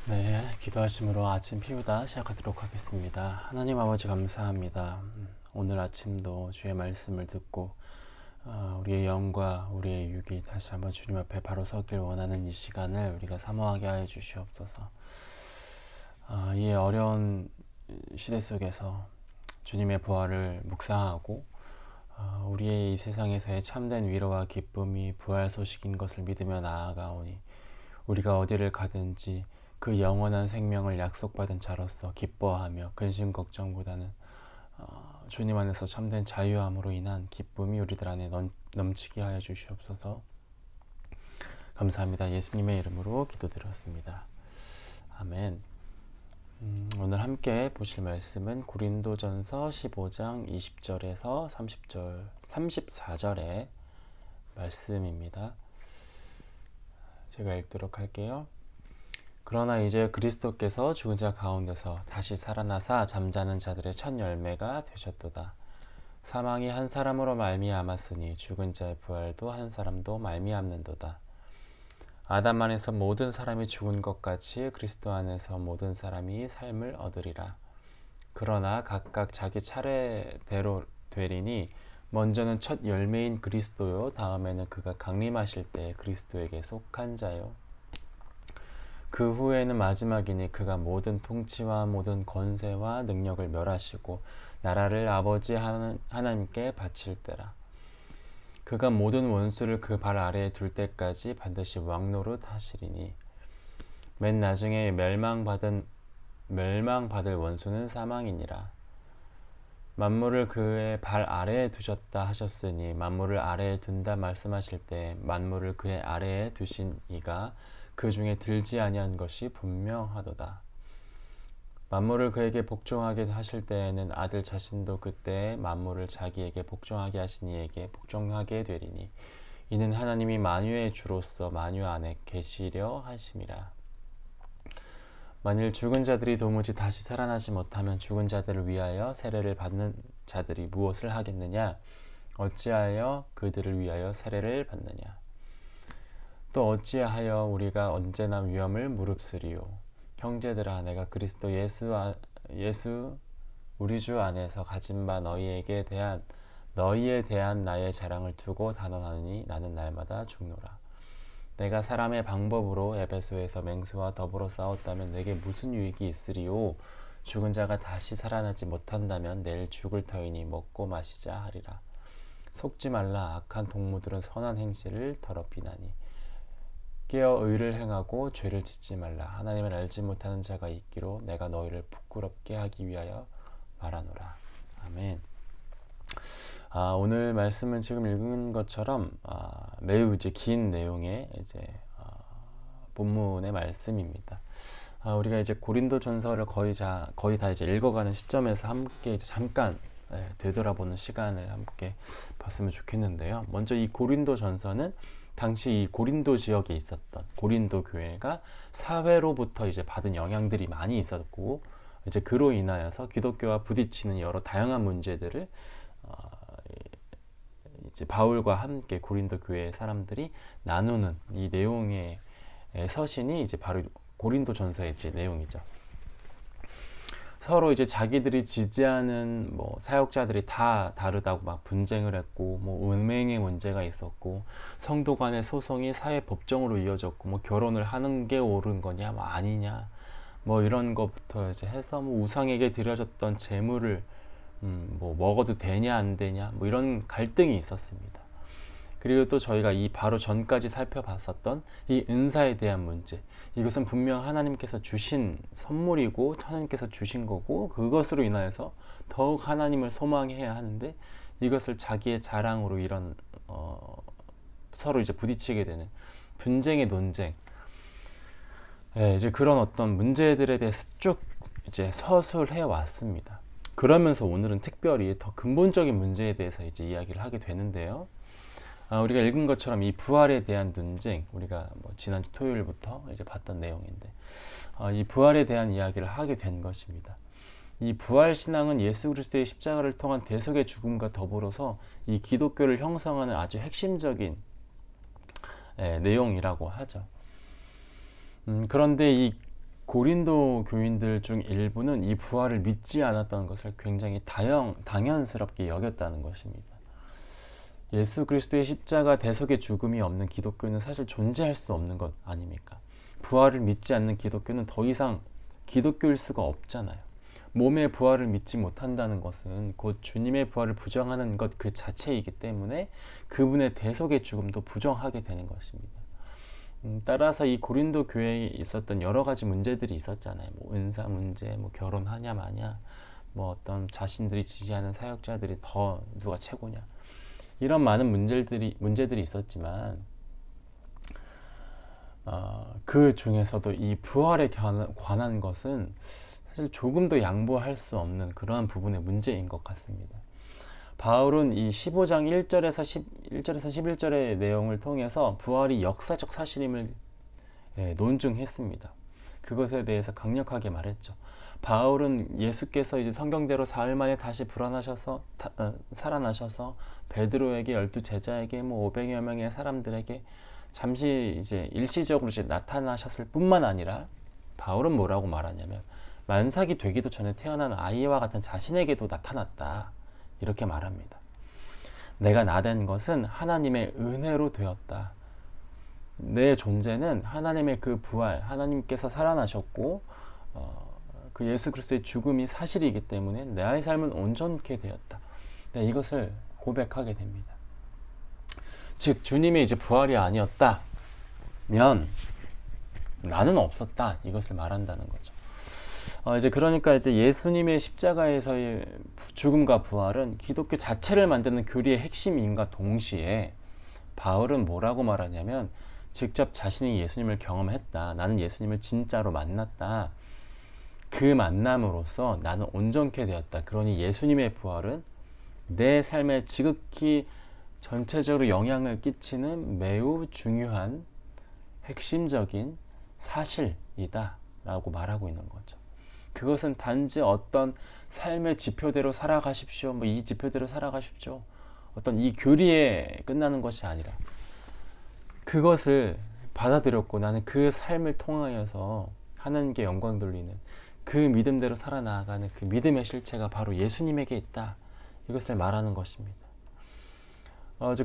네, 기도하심으로 아침 피우다 시작하도록 하겠습니다. 하나님 아버지 감사합니다. 오늘 아침도 주의 말씀을 듣고 우리의 영과 우리의 육이 다시 한번 주님 앞에 바로 서길 원하는 이 시간을 우리가 사모하게 하여 주시옵소서. 이 어려운 시대 속에서 주님의 부활을 묵상하고 우리의 이 세상에서의 참된 위로와 기쁨이 부활 소식인 것을 믿으며 나아가오니 우리가 어디를 가든지 그 영원한 생명을 약속받은 자로서 기뻐하며 근심 걱정보다는 주님 안에서 참된 자유함으로 인한 기쁨이 우리들 안에 넘치게 하여 주시옵소서. 감사합니다. 예수님의 이름으로 기도드렸습니다. 아멘. 오늘 함께 보실 말씀은 고린도전서 15장 20절에서 34절의 말씀입니다. 제가 읽도록 할게요. 그러나 이제 그리스도께서 죽은 자 가운데서 다시 살아나사 잠자는 자들의 첫 열매가 되셨도다. 사망이 한 사람으로 말미암았으니 죽은 자의 부활도 한 사람도 말미암는도다. 아담 안에서 모든 사람이 죽은 것 같이 그리스도 안에서 모든 사람이 삶을 얻으리라. 그러나 각각 자기 차례대로 되리니 먼저는 첫 열매인 그리스도요, 다음에는 그가 강림하실 때 그리스도에게 속한 자요. 그 후에는 마지막이니 그가 모든 통치와 모든 권세와 능력을 멸하시고 나라를 아버지 하나님께 바칠 때라. 그가 모든 원수를 그 발 아래에 둘 때까지 반드시 왕노릇 하시리니 맨 나중에 멸망받을 원수는 사망이니라. 만물을 그의 발 아래에 두셨다 하셨으니 만물을 아래에 둔다 말씀하실 때 만물을 그의 아래에 두신 이가 그 중에 들지 아니한 것이 분명하도다. 만물을 그에게 복종하게 하실 때에는 아들 자신도 그때 만물을 자기에게 복종하게 하신 이에게 복종하게 되리니 이는 하나님이 만유의 주로서 만유 안에 계시려 하심이라. 만일 죽은 자들이 도무지 다시 살아나지 못하면 죽은 자들을 위하여 세례를 받는 자들이 무엇을 하겠느냐? 어찌하여 그들을 위하여 세례를 받느냐? 또 어찌하여 우리가 언제나 위험을 무릅쓰리요? 형제들아, 내가 그리스도 예수 우리 주 안에서 가진 바 너희에 대한 나의 자랑을 두고 단언하니 나는 날마다 죽노라. 내가 사람의 방법으로 에베소에서 맹수와 더불어 싸웠다면 내게 무슨 유익이 있으리요? 죽은 자가 다시 살아나지 못한다면 내일 죽을 터이니 먹고 마시자 하리라. 속지 말라. 악한 동무들은 선한 행실을 더럽히나니 깨어 의를 행하고 죄를 짓지 말라. 하나님을 알지 못하는 자가 있기로 내가 너희를 부끄럽게 하기 위하여 말하노라. 아멘. 오늘 말씀은 지금 읽은 것처럼 매우 이제 긴 내용의 본문의 말씀입니다. 우리가 이제 고린도전서를 거의 다 이제 읽어가는 시점에서 함께 이제 잠깐 되돌아보는 시간을 함께 봤으면 좋겠는데요. 먼저 이 고린도전서는 당시 이 고린도 지역에 있었던 고린도 교회가 사회로부터 이제 받은 영향들이 많이 있었고 이제 그로 인하여서 기독교와 부딪히는 여러 다양한 문제들을 이제 바울과 함께 고린도 교회의 사람들이 나누는 이 내용의 서신이 이제 바로 고린도전서의 이제 내용이죠. 서로 이제 자기들이 지지하는 사역자들이 다 다르다고 막 분쟁을 했고 음행의 문제가 있었고 성도 간의 소송이 사회 법정으로 이어졌고 결혼을 하는 게 옳은 거냐 아니냐 이런 것부터 이제 해서 우상에게 드려졌던 제물을 먹어도 되냐 안 되냐 이런 갈등이 있었습니다. 그리고 또 저희가 이 바로 전까지 살펴봤었던 이 은사에 대한 문제, 이것은 분명 하나님께서 주신 선물이고 하나님께서 주신 거고 그것으로 인하여서 더욱 하나님을 소망해야 하는데 이것을 자기의 자랑으로 이런 서로 이제 부딪히게 되는 분쟁의 논쟁, 이제 그런 어떤 문제들에 대해서 쭉 이제 서술해 왔습니다. 그러면서 오늘은 특별히 더 근본적인 문제에 대해서 이제 이야기를 하게 되는데요. 우리가 읽은 것처럼 이 부활에 대한 논쟁, 우리가 지난주 토요일부터 이제 봤던 내용인데, 이 부활에 대한 이야기를 하게 된 것입니다. 이 부활 신앙은 예수 그리스도의 십자가를 통한 대속의 죽음과 더불어서 이 기독교를 형성하는 아주 핵심적인 내용이라고 하죠. 그런데 이 고린도 교인들 중 일부는 이 부활을 믿지 않았던 것을 굉장히 당연스럽게 여겼다는 것입니다. 예수 그리스도의 십자가 대속의 죽음이 없는 기독교는 사실 존재할 수 없는 것 아닙니까? 부활을 믿지 않는 기독교는 더 이상 기독교일 수가 없잖아요. 몸의 부활을 믿지 못한다는 것은 곧 주님의 부활을 부정하는 것 그 자체이기 때문에 그분의 대속의 죽음도 부정하게 되는 것입니다. 따라서 이 고린도 교회에 있었던 여러 가지 문제들이 있었잖아요. 뭐 은사 문제, 뭐 결혼하냐 마냐, 뭐 어떤 자신들이 지지하는 사역자들이 더 누가 최고냐, 이런 많은 문제들이 있었지만 그 중에서도 이 부활에 관한 것은 사실 조금도 양보할 수 없는 그러한 부분의 문제인 것 같습니다. 바울은 이 15장 1절에서 11절의 내용을 통해서 부활이 역사적 사실임을 논증했습니다. 그것에 대해서 강력하게 말했죠. 바울은 예수께서 이제 성경대로 사흘 만에 다시 살아나셔서 베드로에게 12제자에게 뭐 500여 명의 사람들에게 잠시 이제 일시적으로 이제 나타나셨을 뿐만 아니라 바울은 뭐라고 말하냐면 만삭이 되기도 전에 태어난 아이와 같은 자신에게도 나타났다. 이렇게 말합니다. 내가 나된 것은 하나님의 은혜로 되었다. 내 존재는 하나님의 그 부활, 하나님께서 살아나셨고 그 예수 그리스도의 죽음이 사실이기 때문에 나의 삶은 온전케 되었다. 이것을 고백하게 됩니다. 즉 주님의 이제 부활이 아니었다면 나는 없었다. 이것을 말한다는 거죠. 그러니까 예수님의 십자가에서의 죽음과 부활은 기독교 자체를 만드는 교리의 핵심인가 동시에 바울은 뭐라고 말하냐면 직접 자신이 예수님을 경험했다. 나는 예수님을 진짜로 만났다. 그 만남으로써 나는 온전케 되었다. 그러니 예수님의 부활은 내 삶에 지극히 전체적으로 영향을 끼치는 매우 중요한 핵심적인 사실이다 라고 말하고 있는 거죠. 그것은 단지 어떤 삶의 지표대로 살아가십시오, 뭐 이 지표대로 살아가십시오, 어떤 이 교리에 끝나는 것이 아니라 그것을 받아들였고 나는 그 삶을 통하여서 하나님께 영광 돌리는 그 믿음대로 살아나가는 그 믿음의 실체가 바로 예수님에게 있다. 이것을 말하는 것입니다.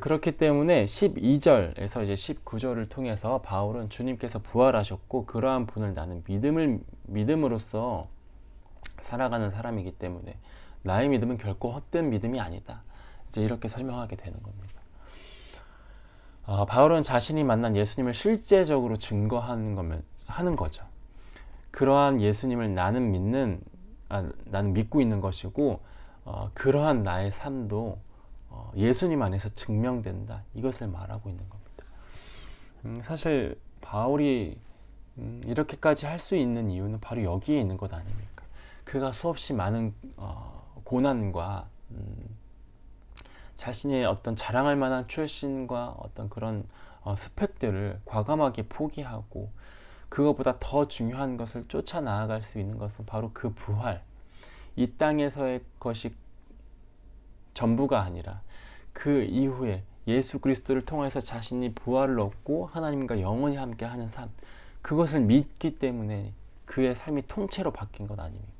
그렇기 때문에 12절에서 이제 19절을 통해서 바울은 주님께서 부활하셨고 그러한 분을 나는 믿음으로써 살아가는 사람이기 때문에 나의 믿음은 결코 헛된 믿음이 아니다. 이제 이렇게 설명하게 되는 겁니다. 바울은 자신이 만난 예수님을 실제적으로 증거하는 거죠. 그러한 예수님을 나는 믿고 있는 것이고 그러한 나의 삶도 예수님 안에서 증명된다. 이것을 말하고 있는 겁니다. 사실 바울이 이렇게까지 할 수 있는 이유는 바로 여기에 있는 것 아닙니까? 그가 수없이 많은 고난과 자신의 어떤 자랑할 만한 출신과 어떤 그런 스펙들을 과감하게 포기하고 그것보다 더 중요한 것을 쫓아 나아갈 수 있는 것은 바로 그 부활, 이 땅에서의 것이 전부가 아니라 그 이후에 예수 그리스도를 통해서 자신이 부활을 얻고 하나님과 영원히 함께하는 삶, 그것을 믿기 때문에 그의 삶이 통째로 바뀐 것 아닙니까?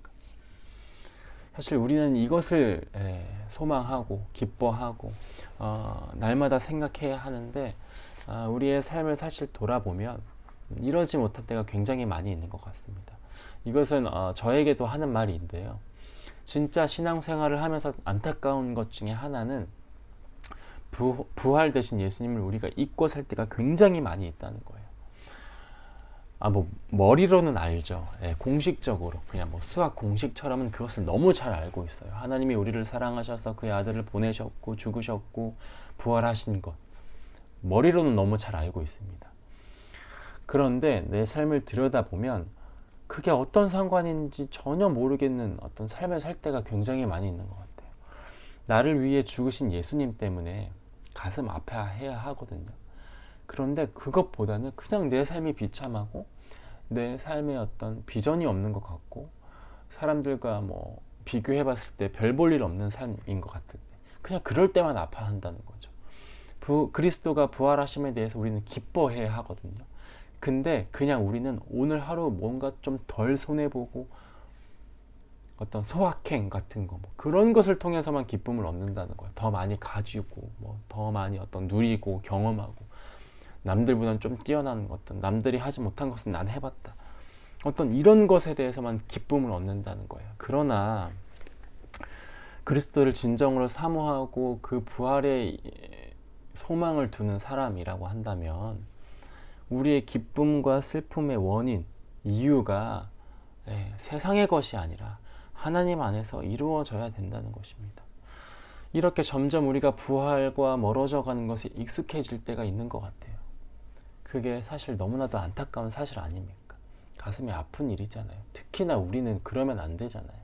사실 우리는 이것을 소망하고 기뻐하고 날마다 생각해야 하는데 우리의 삶을 사실 돌아보면 이러지 못할 때가 굉장히 많이 있는 것 같습니다. 이것은 저에게도 하는 말인데요. 진짜 신앙생활을 하면서 안타까운 것 중에 하나는 부활 되신 예수님을 우리가 잊고 살 때가 굉장히 많이 있다는 거예요. 머리로는 알죠. 공식적으로 그냥 수학 공식처럼은 그것을 너무 잘 알고 있어요. 하나님이 우리를 사랑하셔서 그의 아들을 보내셨고 죽으셨고 부활하신 것, 머리로는 너무 잘 알고 있습니다. 그런데 내 삶을 들여다보면 그게 어떤 상관인지 전혀 모르겠는 어떤 삶을 살 때가 굉장히 많이 있는 것 같아요. 나를 위해 죽으신 예수님 때문에 가슴 아파해야 하거든요. 그런데 그것보다는 그냥 내 삶이 비참하고 내 삶에 어떤 비전이 없는 것 같고 사람들과 비교해 봤을 때 별 볼 일 없는 삶인 것 같은데 그냥 그럴 때만 아파한다는 거죠. 그리스도가 부활하심에 대해서 우리는 기뻐해야 하거든요. 근데 그냥 우리는 오늘 하루 뭔가 좀 덜 손해보고 어떤 소확행 같은 거, 뭐 그런 것을 통해서만 기쁨을 얻는다는 거야. 더 많이 가지고, 뭐 더 많이 어떤 누리고 경험하고, 남들보다는 좀 뛰어난 어떤, 남들이 하지 못한 것은 난 해봤다, 어떤 이런 것에 대해서만 기쁨을 얻는다는 거예요. 그러나 그리스도를 진정으로 사모하고 그 부활의 소망을 두는 사람이라고 한다면 우리의 기쁨과 슬픔의 원인, 이유가 세상의 것이 아니라 하나님 안에서 이루어져야 된다는 것입니다. 이렇게 점점 우리가 부활과 멀어져 가는 것이 익숙해질 때가 있는 것 같아요. 그게 사실 너무나도 안타까운 사실 아닙니까? 가슴이 아픈 일이잖아요. 특히나 우리는 그러면 안 되잖아요.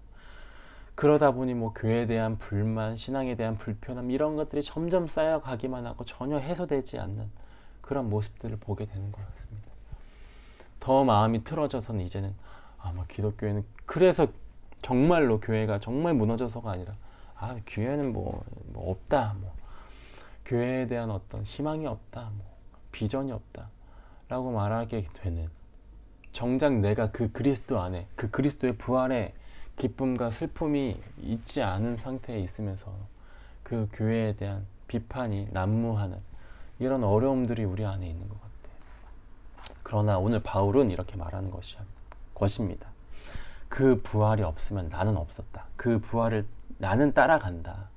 그러다 보니 뭐 교회에 대한 불만, 신앙에 대한 불편함, 이런 것들이 점점 쌓여가기만 하고 전혀 해소되지 않는 그런 모습들을 보게 되는 것 같습니다. 더 마음이 틀어져서는 이제는 뭐 기독교회는, 그래서 정말로 교회가 정말 무너져서가 아니라 교회는 뭐 없다, 뭐 교회에 대한 어떤 희망이 없다, 뭐 비전이 없다 라고 말하게 되는, 정작 내가 그 그리스도 안에, 그 그리스도의 부활에 기쁨과 슬픔이 있지 않은 상태에 있으면서 그 교회에 대한 비판이 난무하는 이런 어려움들이 우리 안에 있는 것 같아요. 그러나 오늘 바울은 이렇게 말하는 것입니다. 그 부활이 없으면 나는 없었다. 그 부활을 나는 따라간다.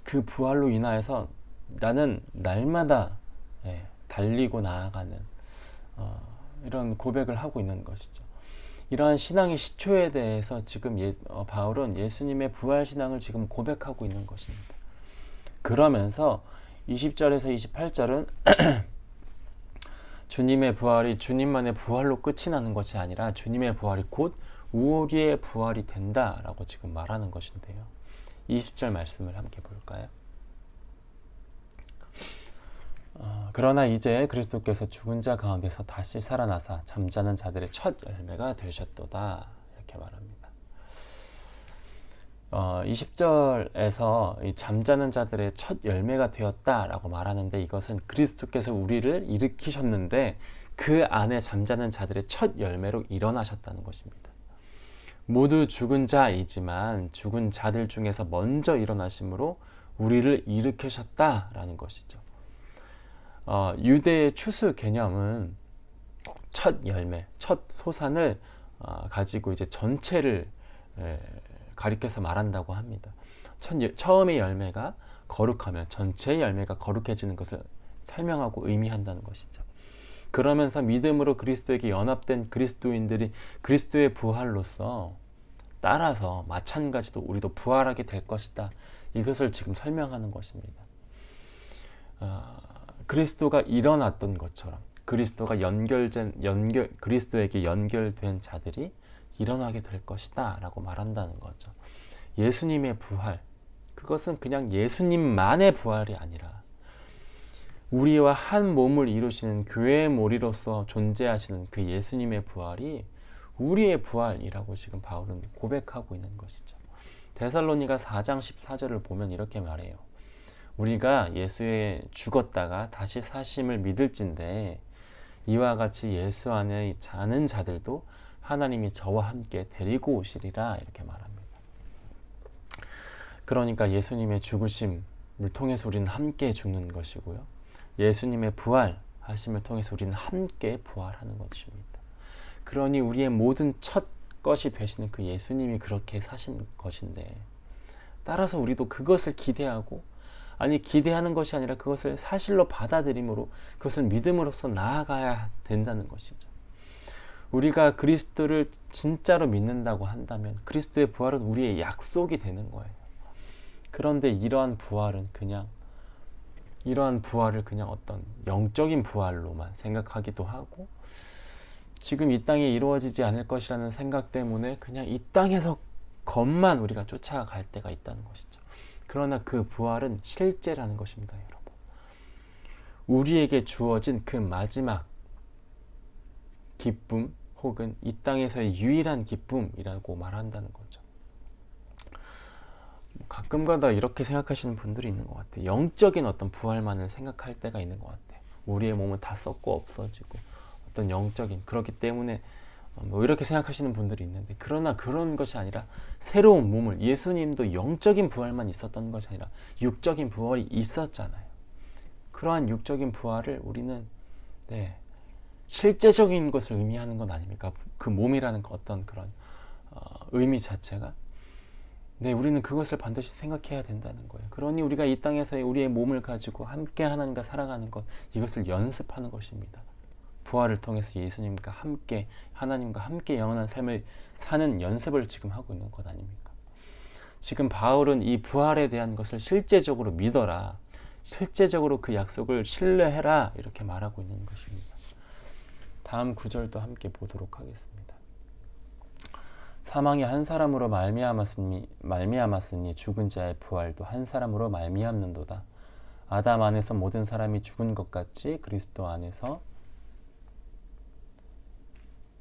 그 부활로 인하여서 나는 날마다 달리고 나아가는 이런 고백을 하고 있는 것이죠. 이러한 신앙의 시초에 대해서 지금 바울은 예수님의 부활 신앙을 지금 고백하고 있는 것입니다. 그러면서 20절에서 28절은 주님의 부활이 주님만의 부활로 끝이 나는 것이 아니라 주님의 부활이 곧 우리의 부활이 된다라고 지금 말하는 것인데요. 20절 말씀을 함께 볼까요? 그러나 이제 그리스도께서 죽은 자 가운데서 다시 살아나사 잠자는 자들의 첫 열매가 되셨도다, 이렇게 말합니다. 20절에서 이 잠자는 자들의 첫 열매가 되었다라고 말하는데, 이것은 그리스도께서 우리를 일으키셨는데 그 안에 잠자는 자들의 첫 열매로 일어나셨다는 것입니다. 모두 죽은 자이지만 죽은 자들 중에서 먼저 일어나심으로 우리를 일으키셨다라는 것이죠. 유대의 추수 개념은 첫 열매, 첫 소산을 가지고 이제 전체를 가리켜서 말한다고 합니다. 처음의 열매가 거룩하면 전체의 열매가 거룩해지는 것을 설명하고 의미한다는 것이죠. 그러면서 믿음으로 그리스도에게 연합된 그리스도인들이 그리스도의 부활로서 따라서 마찬가지로 우리도 부활하게 될 것이다, 이것을 지금 설명하는 것입니다. 그리스도가 일어났던 것처럼 그리스도에게 연결된 자들이 일어나게 될 것이다 라고 말한다는 거죠. 예수님의 부활, 그것은 그냥 예수님만의 부활이 아니라 우리와 한 몸을 이루시는 교회의 머리로서 존재하시는 그 예수님의 부활이 우리의 부활이라고 지금 바울은 고백하고 있는 것이죠. 데살로니가 4장 14절을 보면 이렇게 말해요. 우리가 예수에 죽었다가 다시 사심을 믿을진데 이와 같이 예수 안에 자는 자들도 하나님이 저와 함께 데리고 오시리라, 이렇게 말합니다. 그러니까 예수님의 죽으심을 통해서 우리는 함께 죽는 것이고요, 예수님의 부활하심을 통해서 우리는 함께 부활하는 것입니다. 그러니 우리의 모든 첫 것이 되시는 그 예수님이 그렇게 사신 것인데, 따라서 우리도 그것을 기대하고, 기대하는 것이 아니라 그것을 사실로 받아들임으로 그것을 믿음으로써 나아가야 된다는 것이죠. 우리가 그리스도를 진짜로 믿는다고 한다면 그리스도의 부활은 우리의 약속이 되는 거예요. 그런데 이러한 부활을 그냥 어떤 영적인 부활로만 생각하기도 하고, 지금 이 땅에 이루어지지 않을 것이라는 생각 때문에 그냥 이 땅에서 것만 우리가 쫓아갈 때가 있다는 것이죠. 그러나 그 부활은 실제라는 것입니다, 여러분. 우리에게 주어진 그 마지막 기쁨, 혹은 이 땅에서의 유일한 기쁨이라고 말한다는 거죠. 가끔가다 이렇게 생각하시는 분들이 있는 것 같아요. 영적인 어떤 부활만을 생각할 때가 있는 것 같아요. 우리의 몸은 다 썩고 없어지고 어떤 영적인, 그렇기 때문에 뭐 이렇게 생각하시는 분들이 있는데, 그러나 그런 것이 아니라 새로운 몸을, 예수님도 영적인 부활만 있었던 것이 아니라 육적인 부활이 있었잖아요. 그러한 육적인 부활을 우리는 실제적인 것을 의미하는 건 아닙니까? 그 몸이라는 어떤 그런 의미 자체가. 우리는 그것을 반드시 생각해야 된다는 거예요. 그러니 우리가 이 땅에서의 우리의 몸을 가지고 함께 하나님과 살아가는 것, 이것을 연습하는 것입니다. 부활을 통해서 예수님과 함께, 하나님과 함께 영원한 삶을 사는 연습을 지금 하고 있는 것 아닙니까? 지금 바울은 이 부활에 대한 것을 실제적으로 믿어라, 실제적으로 그 약속을 신뢰해라, 이렇게 말하고 있는 것입니다. 다음 구절도 함께 보도록 하겠습니다. 사망이 한 사람으로 말미암았으니 죽은 자의 부활도 한 사람으로 말미암는도다. 아담 안에서 모든 사람이 죽은 것 같이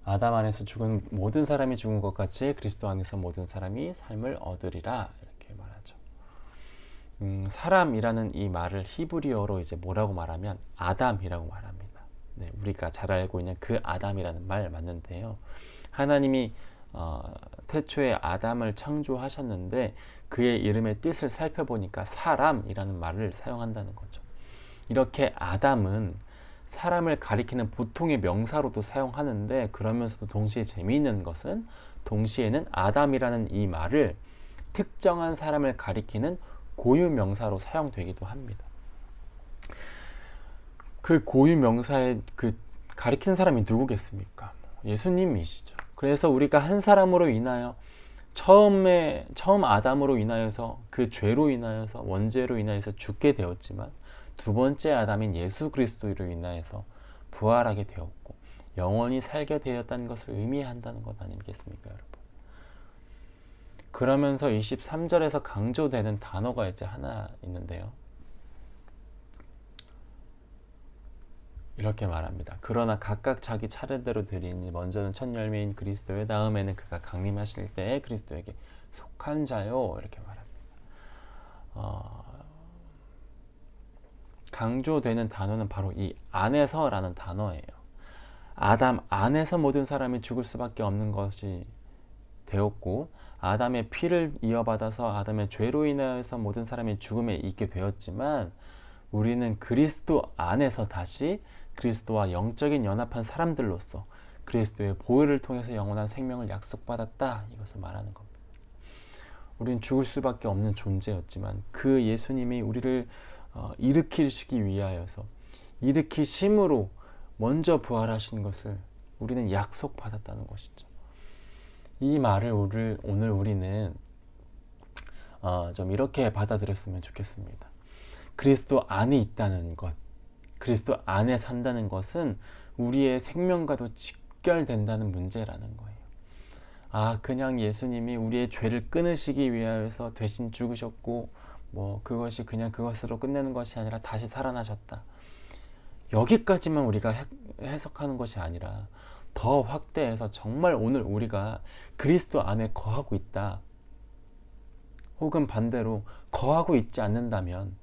아담 안에서 죽은 모든 사람이 죽은 것 같이 그리스도 안에서 모든 사람이 삶을 얻으리라, 이렇게 말하죠. 사람이라는 이 말을 히브리어로 이제 뭐라고 말하면 아담이라고 말합니다. 우리가 잘 알고 있는 그 아담이라는 말 맞는데요. 하나님이 태초에 아담을 창조하셨는데 그의 이름의 뜻을 살펴보니까 사람이라는 말을 사용한다는 거죠. 이렇게 아담은 사람을 가리키는 보통의 명사로도 사용하는데, 그러면서도 동시에 재미있는 것은 동시에는 아담이라는 이 말을 특정한 사람을 가리키는 고유 명사로 사용되기도 합니다. 그 고유 명사에 가리키는 사람이 누구겠습니까? 예수님이시죠. 그래서 우리가 한 사람으로 인하여 처음 아담으로 인하여서 그 죄로 인하여서 원죄로 인하여서 죽게 되었지만, 두 번째 아담인 예수 그리스도로 인하여서 부활하게 되었고 영원히 살게 되었다는 것을 의미한다는 것 아니겠습니까, 여러분? 그러면서 23절에서 강조되는 단어가 이제 하나 있는데요. 이렇게 말합니다. 그러나 각각 자기 차례대로 드리니 먼저는 첫 열매인 그리스도요, 다음에는 그가 강림하실 때에 그리스도에게 속한 자요, 이렇게 말합니다. 강조되는 단어는 바로 이 안에서라는 단어예요. 아담 안에서 모든 사람이 죽을 수밖에 없는 것이 되었고, 아담의 피를 이어받아서 아담의 죄로 인하여서 모든 사람이 죽음에 있게 되었지만, 우리는 그리스도 안에서 다시 그리스도와 영적인 연합한 사람들로서 그리스도의 보혈을 통해서 영원한 생명을 약속받았다, 이것을 말하는 겁니다. 우리는 죽을 수밖에 없는 존재였지만 그 예수님이 우리를 일으키시기 위하여서, 일으키심으로 먼저 부활하신 것을 우리는 약속받았다는 것이죠. 이 말을 오늘 우리는 좀 이렇게 받아들였으면 좋겠습니다. 그리스도 안에 있다는 것, 그리스도 안에 산다는 것은 우리의 생명과도 직결된다는 문제라는 거예요. 그냥 예수님이 우리의 죄를 끊으시기 위하여서 대신 죽으셨고 그것이 그냥 그것으로 끝내는 것이 아니라 다시 살아나셨다, 여기까지만 우리가 해석하는 것이 아니라 더 확대해서 정말 오늘 우리가 그리스도 안에 거하고 있다, 혹은 반대로 거하고 있지 않는다면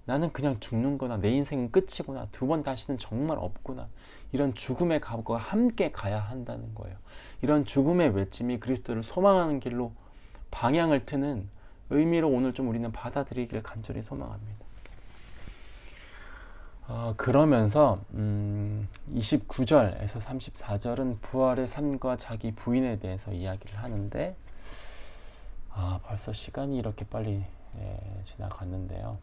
나는 그냥 죽는구나, 내 인생은 끝이구나, 두 번 다시는 정말 없구나, 이런 죽음의 각오가 함께 가야 한다는 거예요. 이런 죽음의 외침이 그리스도를 소망하는 길로 방향을 트는 의미로 오늘 좀 우리는 받아들이길 간절히 소망합니다. 그러면서 29절에서 34절은 부활의 삶과 자기 부인에 대해서 이야기를 하는데, 벌써 시간이 이렇게 빨리 지나갔는데요.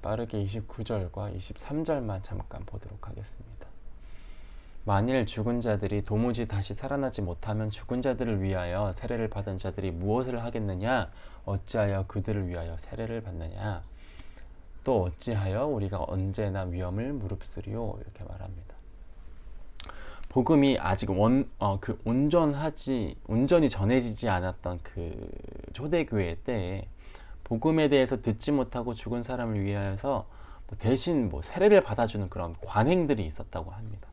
빠르게 29절과 23절만 잠깐 보도록 하겠습니다. 만일 죽은 자들이 도무지 다시 살아나지 못하면 죽은 자들을 위하여 세례를 받은 자들이 무엇을 하겠느냐? 어찌하여 그들을 위하여 세례를 받느냐? 또 어찌하여 우리가 언제나 위험을 무릅쓰리요? 이렇게 말합니다. 복음이 아직 온전히 전해지지 않았던 그 초대교회 때에 복음에 대해서 듣지 못하고 죽은 사람을 위하여서 대신 세례를 받아주는 그런 관행들이 있었다고 합니다.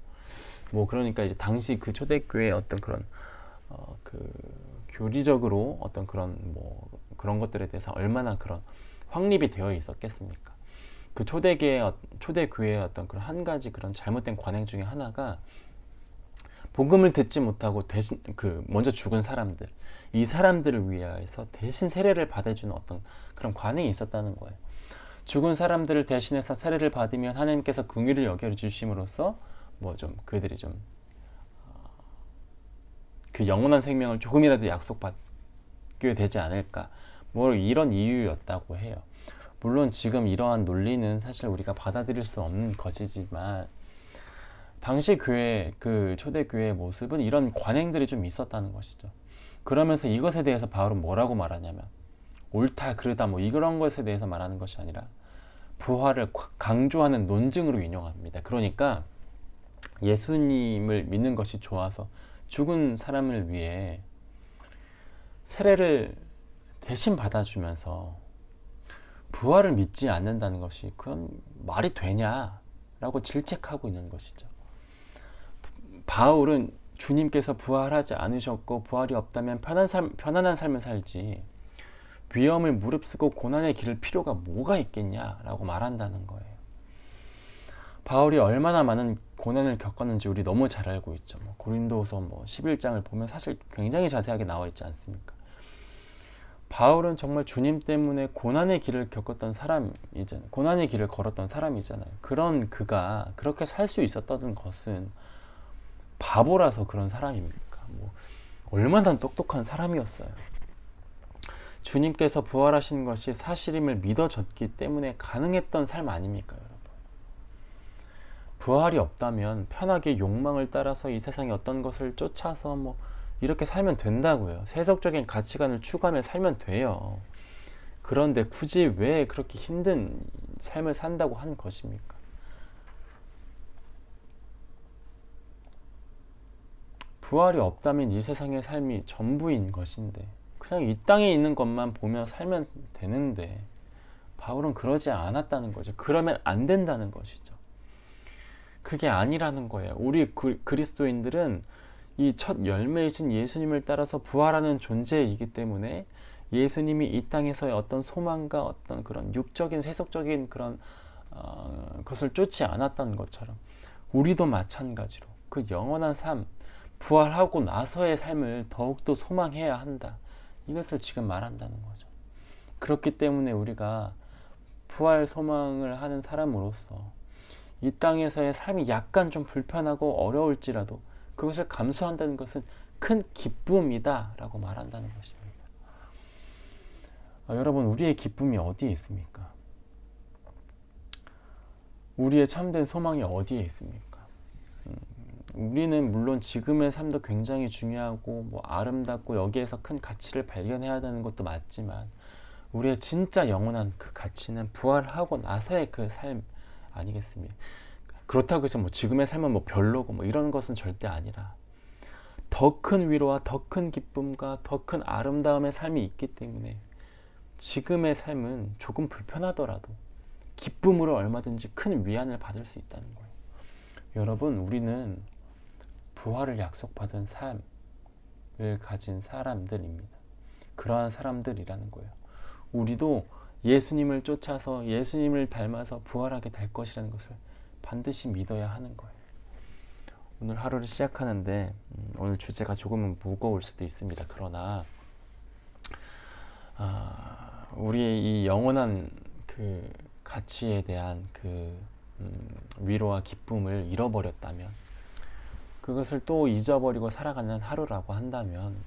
그러니까 이제 당시 그 초대교회의 어떤 그런 교리적으로 어떤 그런 것들에 대해서 얼마나 그런 확립이 되어 있었겠습니까? 그 초대교회의 어떤 그런 한 가지 그런 잘못된 관행 중에 하나가 복음을 듣지 못하고 대신 먼저 죽은 사람들, 이 사람들을 위하여서 대신 세례를 받아주는 어떤 그런 관행이 있었다는 거예요. 죽은 사람들을 대신해서 세례를 받으면 하나님께서 긍휼을 여겨 주심으로써 뭐 좀 그들이 좀 그 영원한 생명을 조금이라도 약속받게 되지 않을까, 뭐 이런 이유였다고 해요. 물론 지금 이러한 논리는 사실 우리가 받아들일 수 없는 것이지만 당시 교회, 그 초대교회의 모습은 이런 관행들이 좀 있었다는 것이죠. 그러면서 이것에 대해서 바울은 뭐라고 말하냐면 옳다 그르다 뭐 이런 것에 대해서 말하는 것이 아니라 부활을 강조하는 논증으로 인용합니다. 그러니까 예수님을 믿는 것이 좋아서 죽은 사람을 위해 세례를 대신 받아주면서 부활을 믿지 않는다는 것이 그건 말이 되냐라고 질책하고 있는 것이죠. 바울은 주님께서 부활하지 않으셨고 부활이 없다면 편안한 삶을 살지 위험을 무릅쓰고 고난의 길을 필요가 뭐가 있겠냐라고 말한다는 거예요. 바울이 얼마나 많은 고난을 겪었는지 우리 너무 잘 알고 있죠. 고린도서 11장을 보면 사실 굉장히 자세하게 나와 있지 않습니까? 바울은 정말 주님 때문에 고난의 길을 겪었던 사람이잖아요. 고난의 길을 걸었던 사람이잖아요. 그런 그가 그렇게 살 수 있었던 것은 바보라서 그런 사람입니까? 얼마나 똑똑한 사람이었어요. 주님께서 부활하신 것이 사실임을 믿어졌기 때문에 가능했던 삶 아닙니까, 여러분? 부활이 없다면 편하게 욕망을 따라서 이 세상의 어떤 것을 쫓아서 이렇게 살면 된다고요. 세속적인 가치관을 추구하며 살면 돼요. 그런데 굳이 왜 그렇게 힘든 삶을 산다고 한 것입니까? 부활이 없다면 이 세상의 삶이 전부인 것인데 그냥 이 땅에 있는 것만 보며 살면 되는데 바울은 그러지 않았다는 거죠. 그러면 안 된다는 것이죠. 그게 아니라는 거예요. 우리 그리스도인들은 이 첫 열매이신 예수님을 따라서 부활하는 존재이기 때문에 예수님이 이 땅에서의 어떤 소망과 어떤 그런 육적인 세속적인 그런 것을 쫓지 않았다는 것처럼 우리도 마찬가지로 그 영원한 삶, 부활하고 나서의 삶을 더욱더 소망해야 한다. 이것을 지금 말한다는 거죠. 그렇기 때문에 우리가 부활 소망을 하는 사람으로서 이 땅에서의 삶이 약간 좀 불편하고 어려울지라도 그것을 감수한다는 것은 큰 기쁨이다 라고 말한다는 것입니다. 여러분, 우리의 기쁨이 어디에 있습니까? 우리의 참된 소망이 어디에 있습니까? 우리는 물론 지금의 삶도 굉장히 중요하고 아름답고 여기에서 큰 가치를 발견해야 되는 것도 맞지만 우리의 진짜 영원한 그 가치는 부활하고 나서의 그 삶 아니겠습니까? 그렇다고 해서 지금의 삶은 별로고 이런 것은 절대 아니라 더 큰 위로와 더 큰 기쁨과 더 큰 아름다움의 삶이 있기 때문에 지금의 삶은 조금 불편하더라도 기쁨으로 얼마든지 큰 위안을 받을 수 있다는 거예요. 여러분, 우리는 부활을 약속받은 삶을 가진 사람들입니다. 그러한 사람들이라는 거예요. 우리도 예수님을 쫓아서 예수님을 닮아서 부활하게 될 것이라는 것을 반드시 믿어야 하는 거예요. 오늘 하루를 시작하는데 오늘 주제가 조금은 무거울 수도 있습니다. 그러나 우리의 이 영원한 그 가치에 대한 그 위로와 기쁨을 잃어버렸다면 그것을 또 잊어버리고 살아가는 하루라고 한다면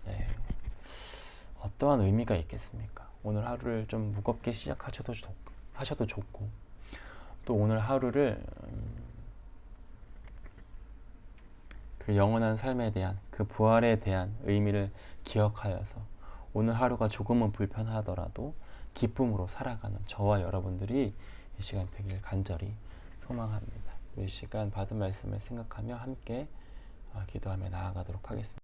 어떠한 의미가 있겠습니까? 오늘 하루를 좀 무겁게 시작하셔도 좋고 또 오늘 하루를 그 영원한 삶에 대한 그 부활에 대한 의미를 기억하여서 오늘 하루가 조금은 불편하더라도 기쁨으로 살아가는 저와 여러분들이 이 시간 되길 간절히 소망합니다. 이 시간 받은 말씀을 생각하며 함께 기도하며 나아가도록 하겠습니다.